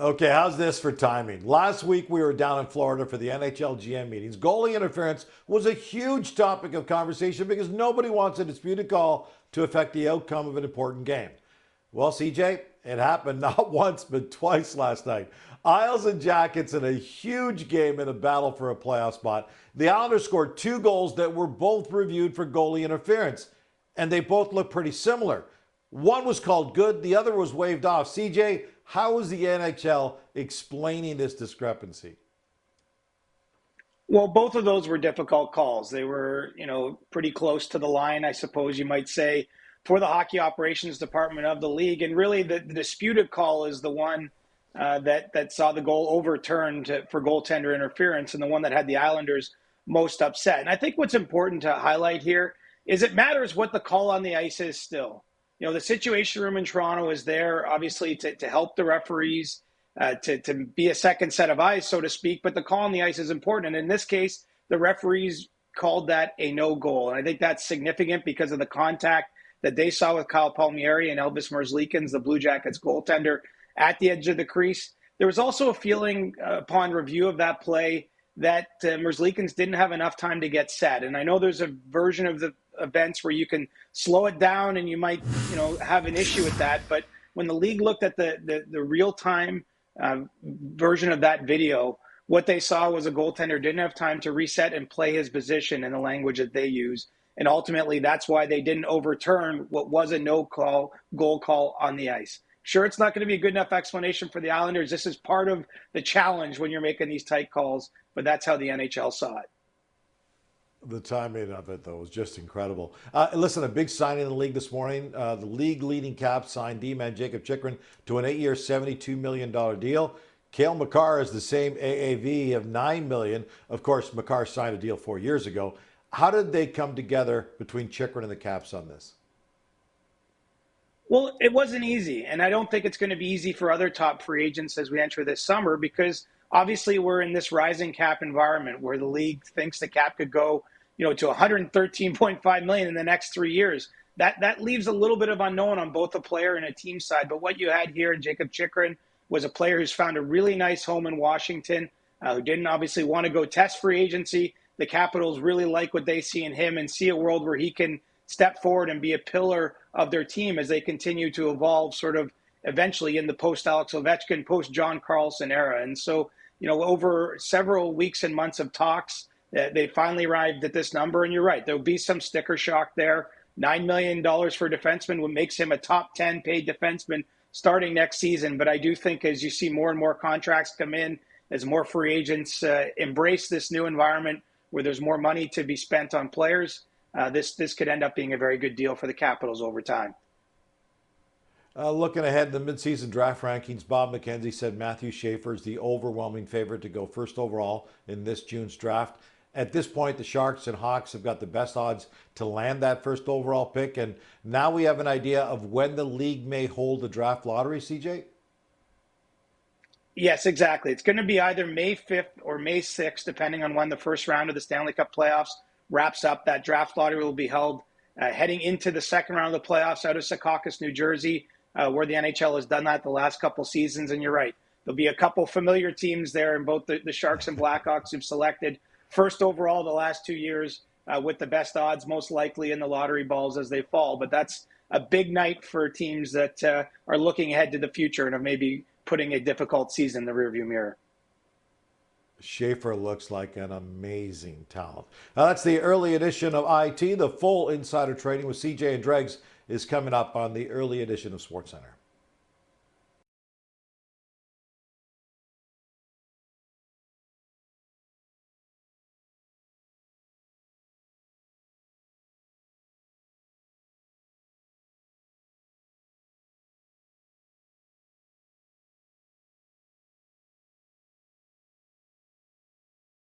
Okay, how's this for timing? Last week we were down in Florida for the NHL GM meetings. Goalie interference was a huge topic of conversation because nobody wants a disputed call to affect the outcome of an important game. Well, CJ, it happened not once but twice last night. Isles and Jackets in a huge game in a battle for a playoff spot. The Islanders scored two goals that were both reviewed for goalie interference, and they both look pretty similar. One was called good, the other was waved off. CJ, how is the NHL explaining this discrepancy? Well, both of those were difficult calls. They were, pretty close to the line, I suppose you might say, for the hockey operations department of the league. And really, the disputed call is the one that saw the goal overturned for goaltender interference, and the one that had the Islanders most upset. And I think what's important to highlight here is it matters what the call on the ice is still. The Situation Room in Toronto is there, obviously, to help the referees, to be a second set of eyes, so to speak. But the call on the ice is important. And in this case, the referees called that a no goal. And I think that's significant because of the contact that they saw with Kyle Palmieri and Elvis Merzlikins, the Blue Jackets goaltender, at the edge of the crease. There was also a feeling upon review of that play that Merzlikins didn't have enough time to get set. And I know there's a version of the events where you can slow it down and you might, have an issue with that. But when the league looked at the real-time version of that video, what they saw was a goaltender didn't have time to reset and play his position in the language that they use. And ultimately, that's why they didn't overturn what was a goal call on the ice. Sure, it's not going to be a good enough explanation for the Islanders. This is part of the challenge when you're making these tight calls, but that's how the NHL saw it. The timing of it, though, was just incredible. Listen, a big signing in the league this morning. The league leading cap signed D-man Jakob Chychrun to an 8-year, $72 million deal. Cale Makar is the same AAV of $9 million. Of course, Makar signed a deal 4 years ago. How did they come together between Chychrun and the Caps on this? Well, it wasn't easy, and I don't think it's going to be easy for other top free agents as we enter this summer because obviously we're in this rising cap environment where the league thinks the cap could go, to 113.5 million in the next 3 years. That leaves a little bit of unknown on both the player and a team side. But what you had here in Jakob Chychrun was a player who's found a really nice home in Washington, who didn't obviously want to go test free agency. The Capitals really like what they see in him and see a world where he can step forward and be a pillar of their team as they continue to evolve sort of eventually in the post-Alex Ovechkin, post-John Carlson era. And so, over several weeks and months of talks, they finally arrived at this number. And you're right, there'll be some sticker shock there. $9 million for a defenseman, what makes him a top 10 paid defenseman starting next season. But I do think as you see more and more contracts come in, as more free agents embrace this new environment where there's more money to be spent on players, this could end up being a very good deal for the Capitals over time. Looking ahead in the midseason draft rankings, Bob McKenzie said Matthew Schaefer is the overwhelming favorite to go first overall in this June's draft. At this point, the Sharks and Hawks have got the best odds to land that first overall pick. And now we have an idea of when the league may hold the draft lottery, CJ? Yes, exactly. It's going to be either May 5th or May 6th, depending on when the first round of the Stanley Cup playoffs wraps up. That draft lottery will be held heading into the second round of the playoffs out of Secaucus, New Jersey, where the NHL has done that the last couple seasons. And you're right, there'll be a couple familiar teams there in both the Sharks and Blackhawks who've selected first overall the last 2 years with the best odds most likely in the lottery balls as they fall. But that's a big night for teams that are looking ahead to the future and are maybe putting a difficult season in the rearview mirror. Schaefer looks like an amazing talent. Now, that's the early edition of IT. The full insider trading with CJ and Dregs is coming up on the early edition of SportsCenter.